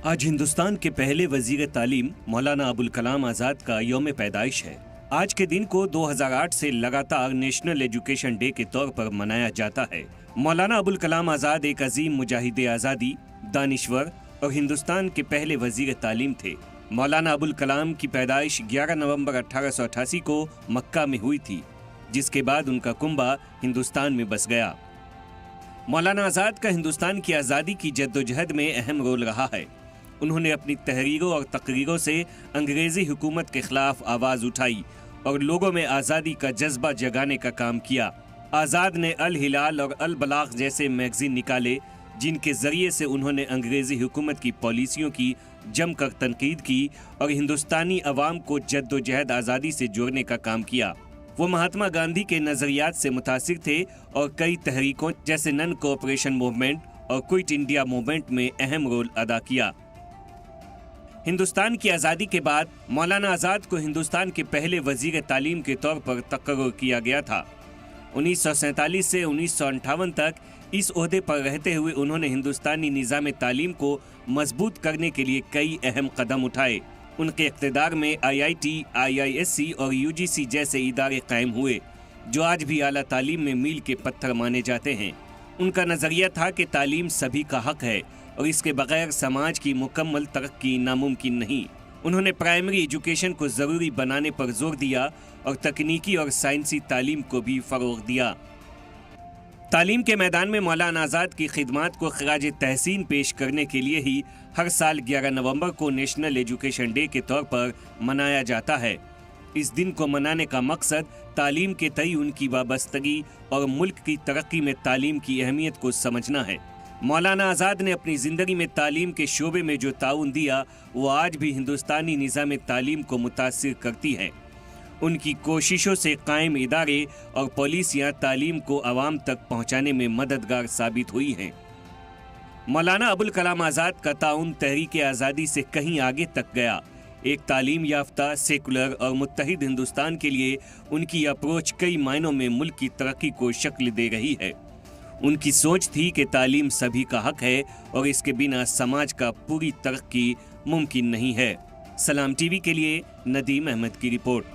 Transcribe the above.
आज हिंदुस्तान के पहले वजीर तालीम मौलाना अबुल कलाम आज़ाद का यौम पैदाइश है। आज के दिन को 2008 से लगातार नेशनल एजुकेशन डे के तौर पर मनाया जाता है। मौलाना अबुल कलाम आज़ाद एक अजीम मुजाहिद आज़ादी, दानिश्वर और हिंदुस्तान के पहले वजीर तालीम थे। मौलाना अबुल कलाम की पैदाइश 11 नवंबर 1888 को मक्का में हुई थी, जिसके बाद उनका कुंबा हिंदुस्तान में बस गया। मौलाना आज़ाद का हिंदुस्तान की आज़ादी की जद्दोजहद में अहम रोल रहा है। उन्होंने अपनी तहरीरों और तकरीरों से अंग्रेज़ी हुकूमत के खिलाफ आवाज़ उठाई और लोगों में आज़ादी का जज्बा जगाने का काम किया। आज़ाद ने अल हिलाल और अल बलाग जैसे मैगज़ीन निकाले, जिनके ज़रिए से उन्होंने अंग्रेज़ी हुकूमत की पॉलिसियों की जमकर तनकीद की और हिंदुस्तानी अवाम को जद्दोजहद आज़ादी से जोड़ने का काम किया। वो महात्मा गांधी के नज़रियात से मुतासिर थे और कई तहरीकों जैसे नन कोऑपरेशन मूवमेंट और क्विट इंडिया मूवमेंट में अहम रोल अदा किया। हिंदुस्तान की आज़ादी के बाद मौलाना आज़ाद को हिंदुस्तान के पहले वजीर तालीम के तौर पर तकर्रुर किया गया था। 1947 से 1958 तक इस ओहदे पर रहते हुए उन्होंने हिंदुस्तानी निज़ाम तालीम को मजबूत करने के लिए कई अहम कदम उठाए। उनके इक़्तिदार में IIT, IISc और UGC जैसे इदारे कायम हुए, जो आज भी आला तालीम में मील के पत्थर माने जाते हैं। उनका नज़रिया था कि तालीम सभी का हक है और इसके बगैर समाज की मुकम्मल तरक्की नामुमकिन नहीं। उन्होंने प्राइमरी एजुकेशन को ज़रूरी बनाने पर जोर दिया और तकनीकी और साइंसी तालीम को भी फ़रोग़ दिया। तालीम के मैदान में मौलाना आज़ाद की खिदमात को खिराज तहसीन पेश करने के लिए ही हर साल 11 नवंबर को नेशनल एजुकेशन डे के तौर पर मनाया जाता है। इस दिन को मनाने का मकसद तालीम के तई उनकी वाबस्तगी और मुल्क की तरक्की में तालीम की अहमियत को समझना है। मौलाना आज़ाद ने अपनी ज़िंदगी में तालीम के शोबे में जो ताउन दिया, वो आज भी हिंदुस्तानी निज़ाम तालीम को मुतासिर करती है। उनकी कोशिशों से कायम इदारे और पॉलिसियाँ तालीम को आवाम तक पहुँचाने में मददगार साबित हुई हैं। मौलाना अबुल कलाम आज़ाद का ताउन तहरीक आज़ादी से कहीं आगे तक गया। एक तालीम याफ्ता, सेकुलर और मुत्तहिद हिंदुस्तान के लिए उनकी अप्रोच कई मायनों में मुल्क की तरक्की को शक्ल दे रही है। उनकी सोच थी कि तालीम सभी का हक है और इसके बिना समाज का पूरी तरक्की मुमकिन नहीं है। सलाम टीवी के लिए नदीम अहमद की रिपोर्ट।